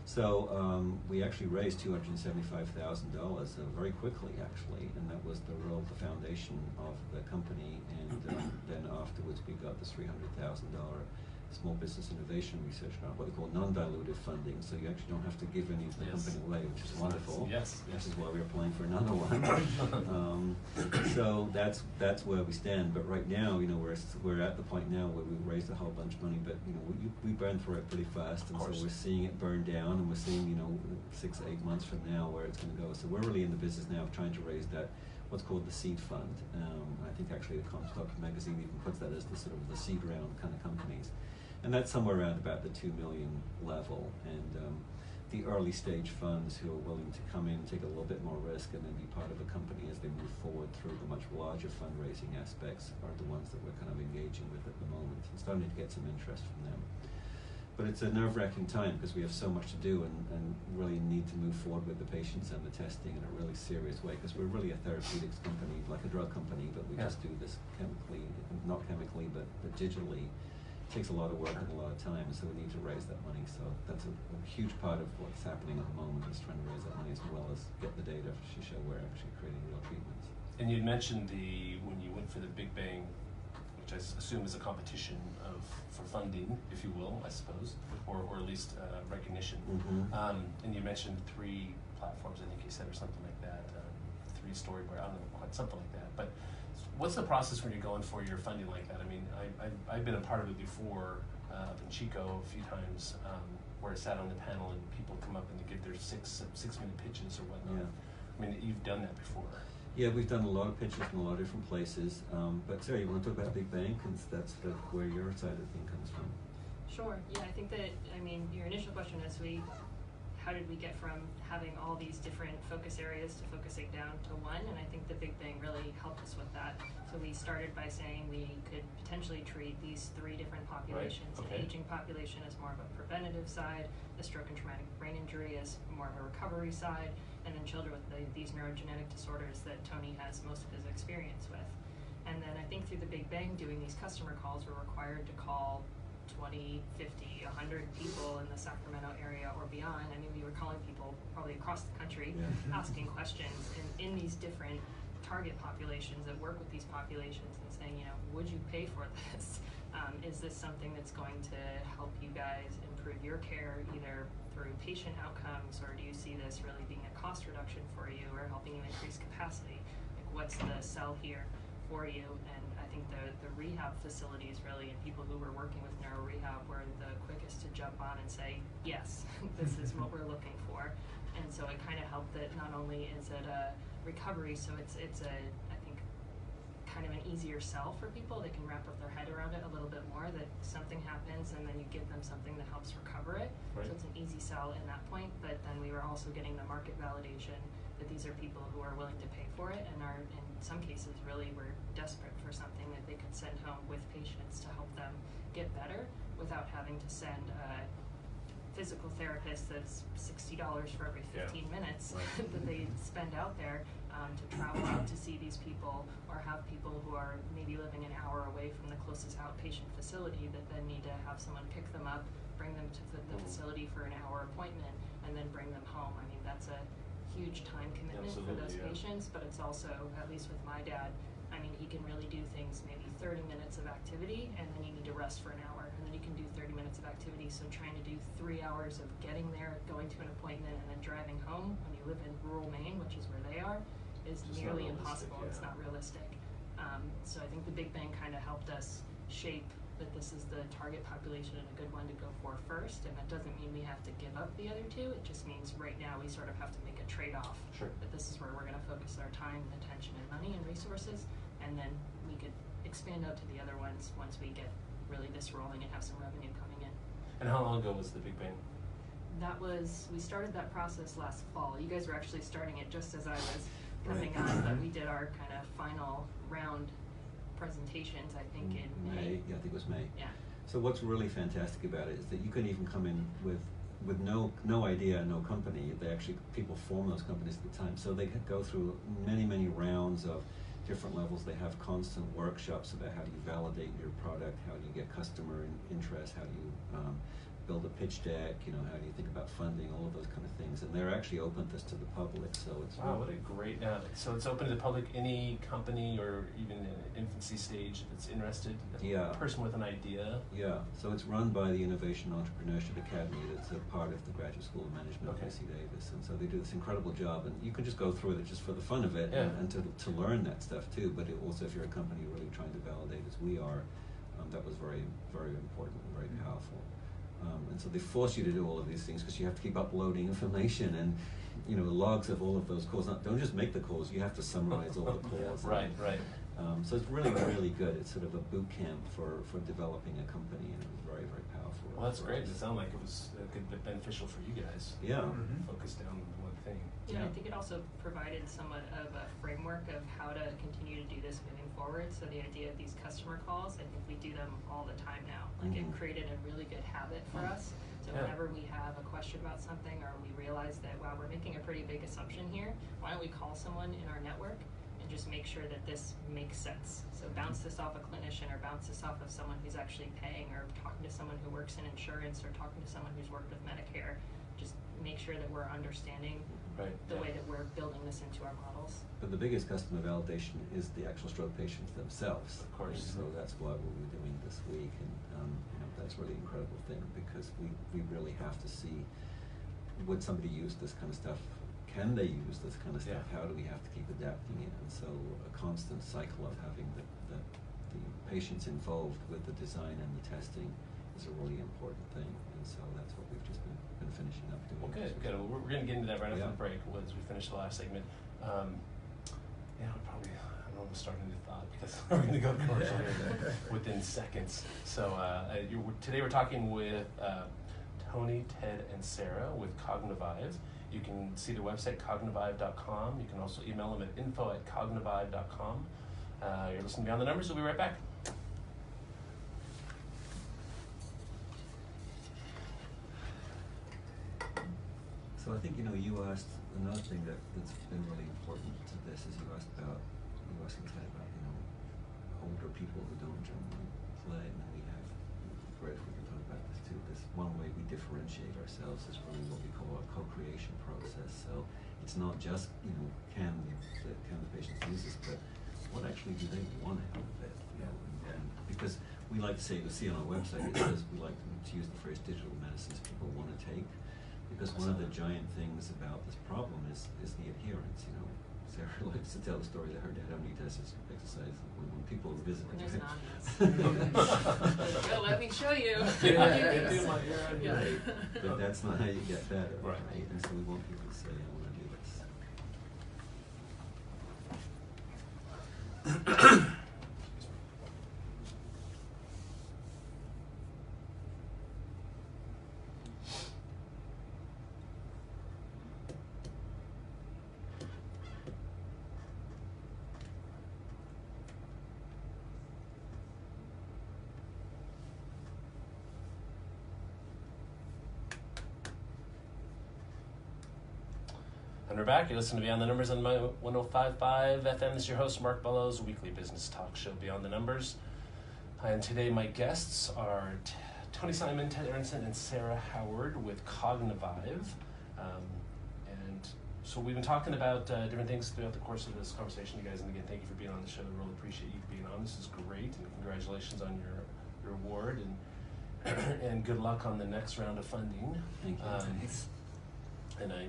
So we actually raised $275,000 very quickly, actually, and that was the foundation of the company. And then afterwards, we got this $300,000 Small Business Innovation Research Grant, what they call non-dilutive funding. So you actually don't have to give any of the company away, which is wonderful. Yes. Which is why we're applying for another one. So that's where we stand. But right now, we're at the point now where we've raised a whole bunch of money, but we burn through it pretty fast, and so we're seeing it burn down, and we're seeing 6 to 8 months from now where it's going to go. So we're really in the business now of trying to raise that, what's called the seed fund. I think actually the Comstock magazine even puts that as the sort of the seed round kind of companies. And that's somewhere around about the 2 million level. And the early stage funds who are willing to come in, take a little bit more risk, and then be part of a company as they move forward through the much larger fundraising aspects are the ones that we're kind of engaging with at the moment and starting to get some interest from them. But it's a nerve-wracking time because we have so much to do and really need to move forward with the patients and the testing in a really serious way, because we're really a therapeutics company, like a drug company, but we just do this chemically, not chemically, but digitally. It takes a lot of work and a lot of time, so we need to raise that money. So that's a huge part of what's happening at the moment, is trying to raise that money as well as get the data to show we're actually creating real treatments. And you'd mentioned when you went for the Big Bang which I assume is a competition for funding, if you will, I suppose, or at least recognition. And you mentioned 3 platforms, I think you said, or something like that, 3 storyboard, I don't know, quite something like that. But what's the process when you're going for your funding like that? I mean, I've been a part of it before, up in Chico a few times, where I sat on the panel and people come up and they give their 6-minute pitches or whatnot. I mean, you've done that before. Yeah, we've done a lot of pitches from a lot of different places. But Sarah, you want to talk about Big Bang? Because that's where your side of the thing comes from. Sure. Yeah, I think that, I mean, your initial question is how did we get from having all these different focus areas to focusing down to one? And I think the Big Bang really helped us with that. So we started by saying we could potentially treat these 3 different populations. Right. Okay. An aging population as more of a preventative side, the stroke and traumatic brain injury as more of a recovery side, and then children with these neurogenetic disorders that Tony has most of his experience with. And then I think through the Big Bang, doing these customer calls, we're required to call 20, 50, 100 people in the Sacramento area or beyond. I mean, we were calling people probably across the country, asking questions in these different target populations that work with these populations and saying, you know, would you pay for this? Is this something that's going to help you guys improve your care either through patient outcomes, or do you see this really being a cost reduction for you or helping you increase capacity? Like, what's the sell here for you? And I think the rehab facilities really, and people who were working with neuro rehab, were the quickest to jump on and say, yes, this is what we're looking for. And so it kind of helped that not only is it a recovery, so it's a, I think, kind of an easier sell for people. They can wrap up their head around it a little bit more, that something happens and then you give them something that helps recover it. Right. So it's an easy sell in that point, but then we were also getting the market validation that these are people who are willing to pay for it and are, in some cases, really were desperate for something that they could send home with patients to help them get better without having to send a physical therapist that's $60 for every 15 minutes that they spend out there to travel out to see these people, or have people who are maybe living an hour away from the closest outpatient facility that then need to have someone pick them up, bring them to the facility for an hour appointment, and then bring them home. I mean, that's a huge time commitment for those patients, but it's also, at least with my dad, I mean, he can really do things, maybe 30 minutes of activity, and then you need to rest for an hour, and then you can do 30 minutes of activity. So trying to do 3 hours of getting there, going to an appointment, and then driving home when you live in rural Maine, which is where they are, is nearly impossible. It's not realistic. So I think the Big Bang kind of helped us shape that this is the target population and a good one to go for first, and that doesn't mean we have to give up the other 2. It just means right now we sort of have to make a trade-off. Sure. That this is where we're going to focus our time and attention and money and resources, and then we could expand out to the other ones once we get really this rolling and have some revenue coming in. And how long ago was the Big Bang? We started that process last fall. You guys were actually starting it just as I was coming on, but we did our kind of final round presentations, I think, in May. Yeah, I think it was May. Yeah. So what's really fantastic about it is that you can even come in with no idea, no company. They actually, people form those companies at the time. So they go through many rounds of different levels. They have constant workshops about how do you validate your product, how do you get customer interest, how do you build a pitch deck, how do you think about funding, all of those kind of things. And they're actually open this to the public, so it's what a great, so it's open to the public, any company or even in infancy stage that's interested, a person with an idea. Yeah, so it's run by the Innovation Entrepreneurship Academy. That's a part of the Graduate School of Management at UC Davis, and so they do this incredible job, and you can just go through it just for the fun of it and to learn that stuff too. But also, if you're a company really trying to validate as we are, that was very important and very powerful. And so they force you to do all of these things because you have to keep uploading information and logs of all of those calls. Don't just make the calls; you have to summarize all the calls. Right. So it's really good. It's sort of a boot camp for developing a company, and it was very powerful. Well, that's great. It sounded like it was beneficial for you guys. Yeah. Focus down on one thing. Yeah, I think it also provided somewhat of a framework of how to continue to do this moving forward. So the idea of these customer calls, I think we do them all the time now. Like it created a really good habit for us. So whenever we have a question about something, or we realize that, wow, we're making a pretty big assumption here, why don't we call someone in our network and just make sure that this makes sense. So bounce this off a clinician, or bounce this off of someone who's actually paying, or talking to someone who works in insurance, or talking to someone who's worked with Medicare. just make sure that we're understanding the way that we're building this into our models. But the biggest customer validation is the actual stroke patients themselves. Of course. And so that's why we're doing this week, and that's really an incredible thing, because we really have to see, would somebody use this kind of stuff? Can they use this kind of stuff? How do we have to keep adapting it? And so a constant cycle of having the patients involved with the design and the testing is a really important thing. And so that's what we've just been finishing up doing. Well, good. Well, we're going to get into that right after the break as we finish the last segment. Yeah, we probably, I don't want to start a new thought because we're going to go commercial here within seconds. So today we're talking with Tony, Ted, and Sara with Cognivive. You can see their website, cognivive.com. You can also email them at info@cognivive.com. You're listening to Beyond the Numbers. We'll be right back. So I think, you asked another thing that's been really important to this is you asked Ted about, older people who don't generally play, and then we have, great if we can talk about this too, this one way we differentiate ourselves is really what we call a co-creation process. So it's not just, can the patients use this, but what actually do they want out of it? And because we like to say, you'll see on our website, it says we like to use the phrase digital medicines people want to take. Because one of the giant things about this problem is the adherence. Sarah likes to tell the story that her dad only does exercise when people visit. There's well, let me show you. But that's not how you get better, right? And so we want people to say, I want to do this. And we're back. You're listening to Beyond the Numbers on my 105.5 FM. This is your host, Mark Bellows, weekly business talk show Beyond the Numbers. And today my guests are Tony Simon, Ted Aronson, and Sara Howard with Cognivive. And so we've been talking about different things throughout the course of this conversation, you guys. And again, thank you for being on the show. I really appreciate you being on. This is great. And congratulations on your award. And good luck on the next round of funding. Thank you. And I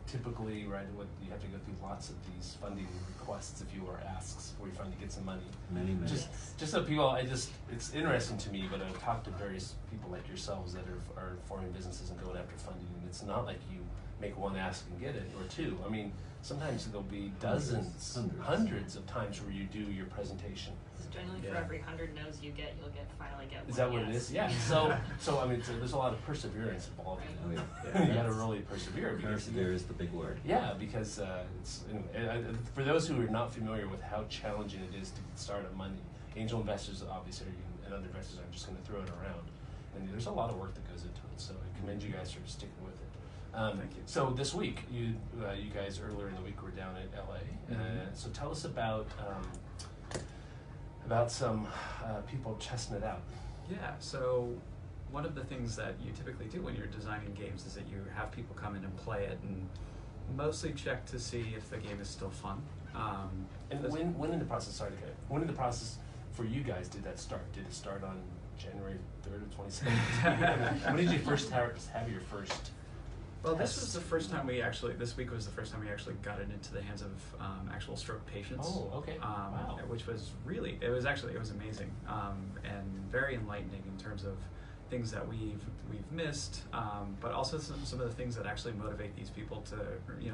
typically, right, you have to go through lots of these funding requests, if you will, or asks before you finally get some money. Many. Just so people, it's interesting to me, but I've talked to various people like yourselves that are forming businesses and going after funding, and it's not like you make one ask and get it, or two. I mean, sometimes there'll be dozens, hundreds of times where you do your presentation. Generally, for every 100 no's you get, you'll finally get one. Is that what yes. it is? Yeah. So I mean, there's a lot of perseverance involved. Right. You got to really persevere. Persevere is the big word. Yeah, because for those who are not familiar with how challenging it is to start a money, angel investors obviously and other investors aren't just going to throw it around, and there's a lot of work that goes into it. So I commend you guys for sticking with it. Thank you. So this week, you guys earlier in the week were down at LA. So tell us about some people testing it out. Yeah, so one of the things that you typically do when you're designing games is that you have people come in and play it and mostly check to see if the game is still fun. And when in the process, when in the process for you guys did that start? Did it start on January 3rd of 2017? When did you first have your first? Well, this was the first time this week was the first time we actually got it into the hands of actual stroke patients. Oh, okay. Wow. Which was it was amazing and very enlightening in terms of things that we've missed, but also some of the things that actually motivate these people to,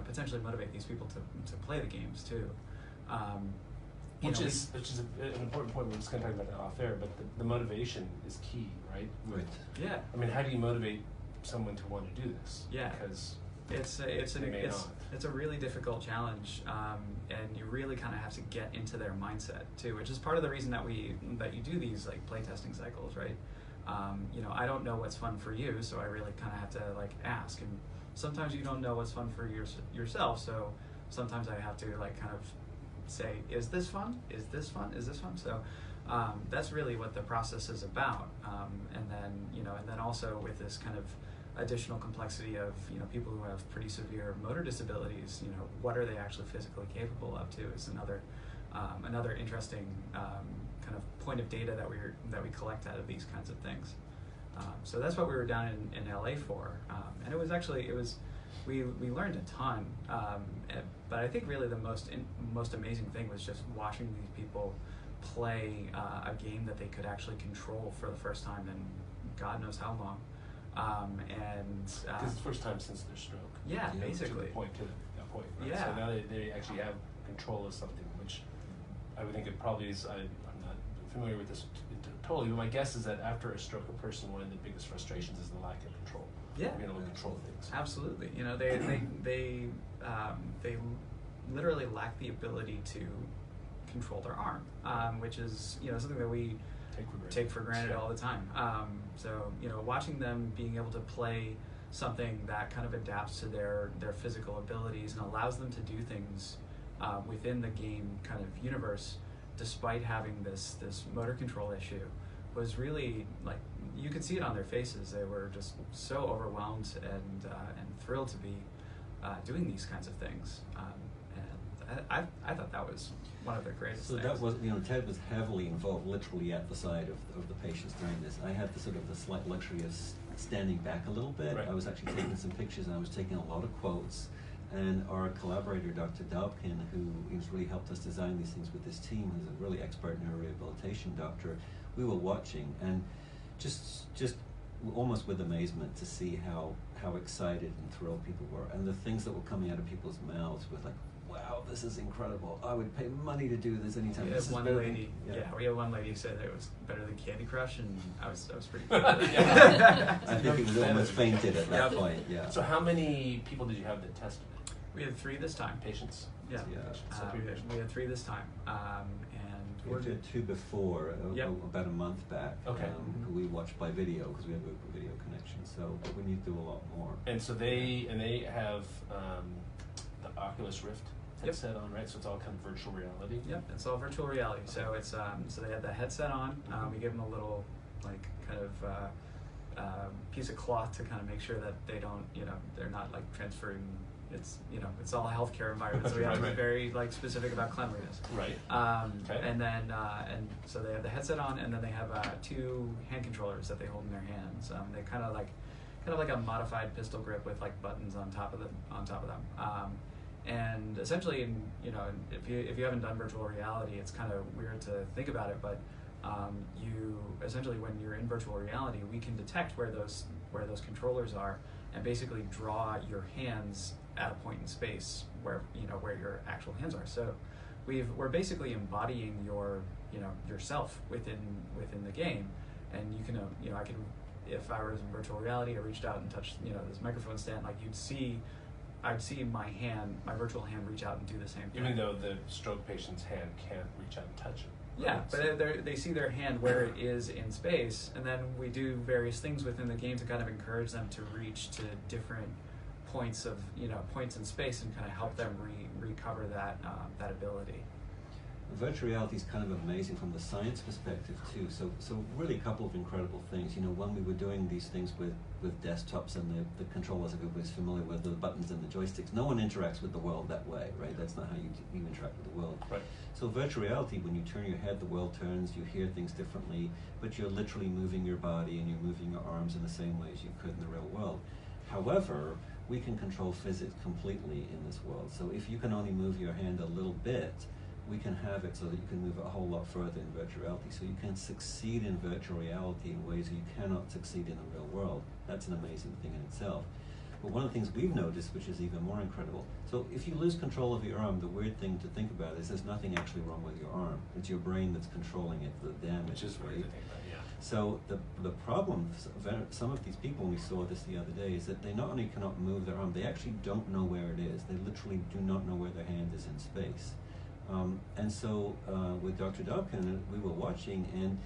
potentially motivate these people to play the games too. Which is an important point. We're just going to talk about that off air, but the motivation is key, right? Right. Yeah. I mean, how do you motivate someone to want to do this? Yeah. Because it's a really difficult challenge, and you really kind of have to get into their mindset too, which is part of the reason that you do these like playtesting cycles, right? I don't know what's fun for you, so I really kind of have to like ask, and sometimes you don't know what's fun for yourself, so sometimes I have to like kind of say, is this fun? Is this fun? Is this fun? So that's really what the process is about, and then also with this kind of additional complexity of, you know, people who have pretty severe motor disabilities. You know, what are they actually physically capable of too is another interesting kind of point of data that we collect out of these kinds of things. So that's what we were down in LA for, and we learned a ton. But I think really the most amazing thing was just watching these people play a game that they could actually control for the first time in God knows how long. Because it's the first time since their stroke. Yeah, you know, basically. To that point, right? Yeah. So now they actually have control of something, which I would think it probably is. I'm not familiar with this totally, but my guess is that after a stroke, a person, one of the biggest frustrations is the lack of control. Yeah. Being able to control things. Absolutely. You know, they literally lack the ability to control their arm, which is, you know, something that we take for granted all the time. So, you know, watching them being able to play something that kind of adapts to their physical abilities and allows them to do things within the game kind of universe, despite having this motor control issue, was really, like, you could see it on their faces. They were just so overwhelmed and thrilled to be doing these kinds of things. And I thought that was one of the greatest things. So that was, you know, Ted was heavily involved, literally at the side of the patients during this. I had the slight luxury of standing back a little bit. Right. I was actually taking some pictures, and I was taking a lot of quotes. And our collaborator, Dr. Dobkin, who has really helped us design these things with this team, who's a really expert neurorehabilitation doctor, we were watching, and just almost with amazement to see how excited and thrilled people were, and the things that were coming out of people's mouths was like, wow, this is incredible. I would pay money to do this anytime. We This had is one better lady. than, We had one lady who said that it was better than Candy Crush, and I was pretty. I think it was almost fainted at that Yep. point. Yeah. So how many people did you have that tested? We had 3 this time. Patients? Yeah. Yeah. So three patients. We had 3 this time, and We did 2 before, Yep. about a month back. Okay. Who we watched by video because we have a video connection. So, but we need to do a lot more. And so they have the Oculus Rift Yep. headset on, right? So it's all kind of virtual reality. Yep, it's all virtual reality. So it's so they had the headset on. We give them a little, like, kind of piece of cloth to kind of make sure that they don't, you know, they're not like transferring. It's, you know, it's all a healthcare environment, so we have to be Right. very, like, specific about cleanliness. Right. Okay. And then and so they have the headset on, and then they have 2 hand controllers that they hold in their hands. They kind of like a modified pistol grip with, like, buttons on top of them. And essentially, you know, if you haven't done virtual reality, it's kind of weird to think about it, but you essentially, when you're in virtual reality, we can detect where those controllers are, and basically draw your hands at a point in space where, you know, where your actual hands are. So we're basically embodying yourself within the game, and you can, you know, I can, if I was in virtual reality, I reached out and touched, you know, this microphone stand, like, I'd see my virtual hand reach out and do the same thing. Even though the stroke patient's hand can't reach out and touch it. Yeah, but they see their hand where it is in space, and then we do various things within the game to kind of encourage them to reach to different points in space, and kind of help them recover that ability. Virtual reality is kind of amazing from the science perspective too. So really a couple of incredible things. You know, when we were doing these things with desktops and the controllers, everybody's familiar with the buttons and the joysticks. No one interacts with the world that way, right? That's not how you interact with the world. Right. So virtual reality, when you turn your head, the world turns. You hear things differently, but you're literally moving your body and you're moving your arms in the same way as you could in the real world. However, we can control physics completely in this world. So if you can only move your hand a little bit, we can have it so that you can move it a whole lot further in virtual reality. So you can succeed in virtual reality in ways you cannot succeed in the real world. That's an amazing thing in itself. But one of the things we've noticed, which is even more incredible, so if you lose control of your arm, the weird thing to think about is there's nothing actually wrong with your arm. It's your brain that's controlling it, the damage. Which is weird to think about, yeah. So the problem, some of these people, and we saw this the other day, is that they not only cannot move their arm, they actually don't know where it is. They literally do not know where their hand is in space. And so with Dr. Dobkin, we were watching, and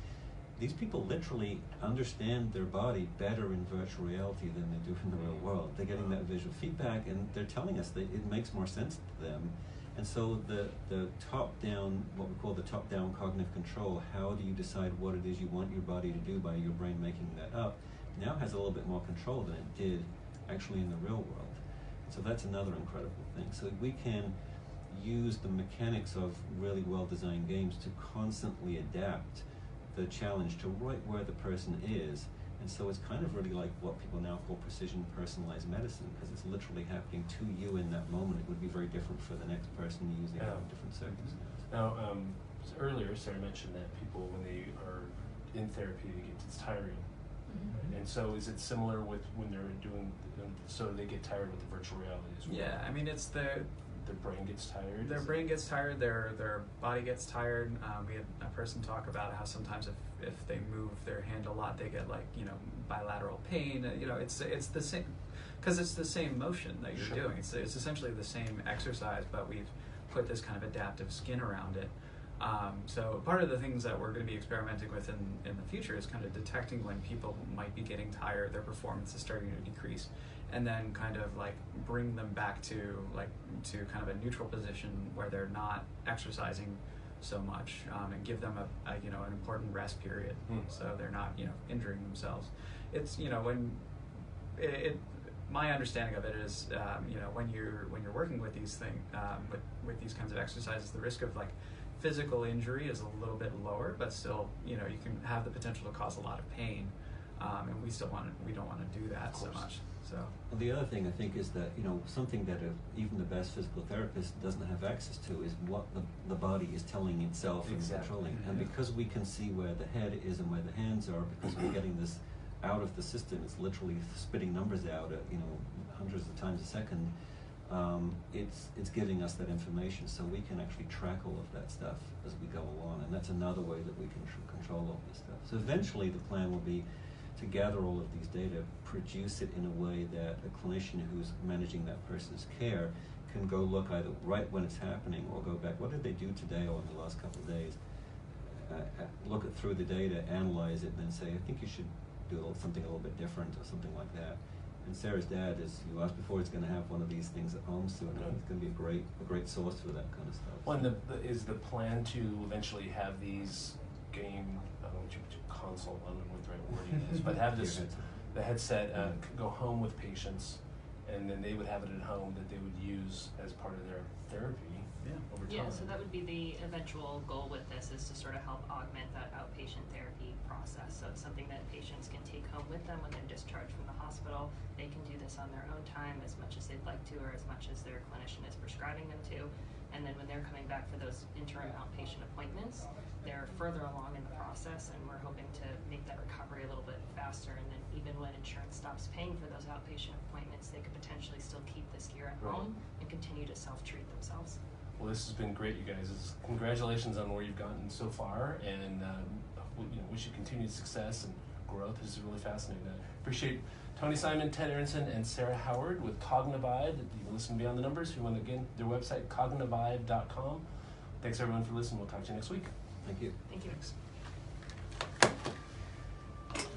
these people literally understand their body better in virtual reality than they do in the real world. They're getting that visual feedback, and they're telling us that it makes more sense to them. And so the top-down, what we call the top-down cognitive control, how do you decide what it is you want your body to do by your brain making that up? now has a little bit more control than it did actually in the real world. So that's another incredible thing. So we can use the mechanics of really well-designed games to constantly adapt the challenge to right where the person is. And so it's kind of really like what people now call precision personalized medicine, because it's literally happening to you in that moment. It would be very different for the next person using it in different circumstances. Now, earlier Sarah mentioned that people, when they are in therapy, it's tiring. Mm-hmm. And so is it similar with when they're doing, so they get tired with the virtual reality as well? Yeah, I mean, it's their brain gets tired? Their brain gets tired, their body gets tired. We had a person talk about how sometimes if they move their hand a lot, they get like, you know, bilateral pain. You know, it's the same, because it's the same motion that you're Sure. doing. It's essentially the same exercise, but we've put this kind of adaptive skin around it. So part of the things that we're going to be experimenting with in the future is kind of detecting when people might be getting tired, their performance is starting to decrease, and then kind of like bring them back to kind of a neutral position where they're not exercising so much, and give them a you know, an important rest period, so they're not, you know, injuring themselves. It's, you know, when my understanding of it is, you know, when you're working with these things, with these kinds of exercises, the risk of like physical injury is a little bit lower, but still, you know, you can have the potential to cause a lot of pain, and we don't want to do that so much. So well, the other thing I think is that, you know, something that even the best physical therapist doesn't have access to is what the body is telling itself and controlling. And because we can see where the head is and where the hands are, because we're getting this out of the system, it's literally spitting numbers out at, you know, hundreds of times a second. It's giving us that information, so we can actually track all of that stuff as we go along, and that's another way that we can control all this stuff. So eventually the plan will be to gather all of these data, produce it in a way that a clinician who's managing that person's care can go look either right when it's happening or go back, what did they do today or in the last couple of days, look it through the data, analyze it, and then say, I think you should do something a little bit different or something like that. And Sarah's dad, as you asked before, is going to have one of these things at home soon. And it's going to be a great source for that kind of stuff. Well, and is the plan to eventually have these game, I don't know what you console, I don't know what the right wording is, but have this, the headset go home with patients, and then they would have it at home that they would use as part of their therapy over time. Yeah, so that would be the eventual goal with this, is to sort of help augment that outpatient therapy process. So it's something that patients can take home with them when they're discharged from the hospital. They can do this on their own time as much as they'd like to, or as much as their clinician is prescribing them to. And then when they're coming back for those interim outpatient appointments, they're further along in the process, and we're hoping to make that recovery a little bit faster. And then even when insurance stops paying for those outpatient appointments, they could potentially still keep this gear at home and continue to self-treat themselves. Well, this has been great, you guys. Congratulations on where you've gotten so far, and wish you continued success and growth. This is really fascinating. I appreciate Tony Simon, Ted Aronson, and Sara Howard with Cognivive. You can listen Beyond the Numbers. If you want to, again, their website, cognivive.com. Thanks, everyone, for listening. We'll talk to you next week. Thank you. Thank you. Thanks.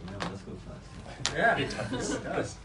Now let's go fast. yeah, it does.